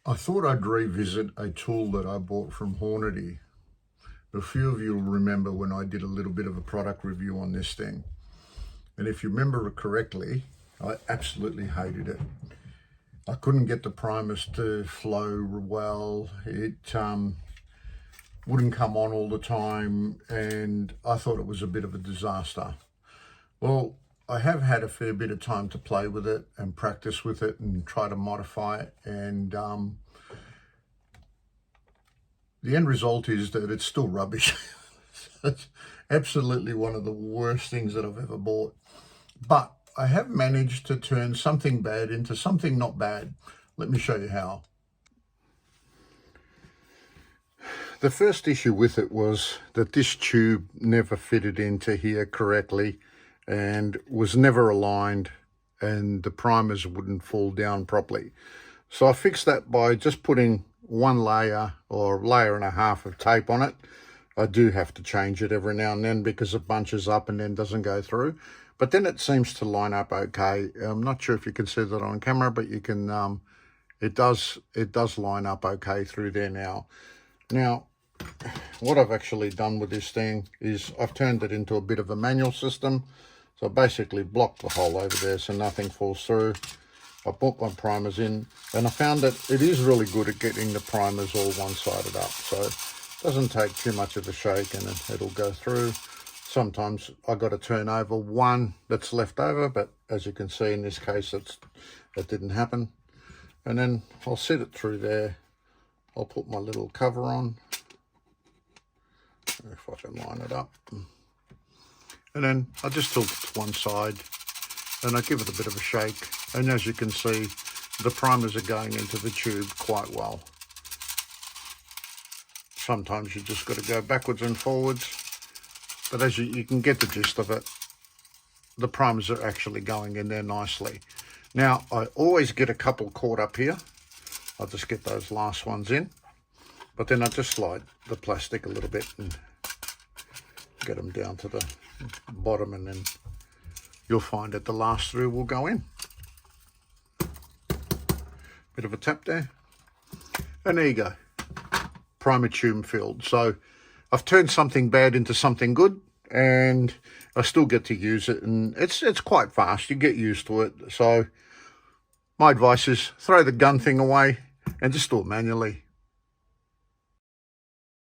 I thought I'd revisit a tool that I bought from Hornady. A few of you will remember when I did a little bit of a product review on this thing. And if you remember it correctly, I absolutely hated it. I couldn't get the primers to flow well. It wouldn't come on all the time, and I thought it was a bit of a disaster. Well, I have had a fair bit of time to play with it and practice with it and try to modify it, and the end result is that it's still rubbish. It's absolutely one of the worst things that I've ever bought. But I have managed to turn something bad into something not bad. Let me show you how. The first issue with it was that this tube never fitted into here correctly and was never aligned, and the primers wouldn't fall down properly. So I fixed that by just putting one layer or layer and a half of tape on it. I do have to change it every now and then because it bunches up and then doesn't go through, but then it seems to line up okay. I'm not sure if you can see that on camera, but you can it does line up okay through there now. Now what I've actually done with this thing is I've turned it into a bit of a manual system. So I basically blocked the hole over there so nothing falls through. I put my primers in, and I found that it is really good at getting the primers all one-sided up. So it doesn't take too much of a shake and it'll go through. Sometimes I got to turn over one that's left over, but as you can see in this case, that didn't happen. And then I'll set it through there. I'll put my little cover on, if I can line it up. And then I just tilt it to one side and I give it a bit of a shake. And as you can see, the primers are going into the tube quite well. Sometimes you just got to go backwards and forwards, but as you can get the gist of it, the primers are actually going in there nicely. Now, I always get a couple caught up here. I'll just get those last ones in, but then I just slide the plastic a little bit and get them down to the bottom, and then you'll find that the last through will go in. Bit of a tap there, and there you go, primer tube filled. So I've turned something bad into something good, and I still get to use it, and it's quite fast. You get used to it. So my advice is throw the gun thing away and just do it manually.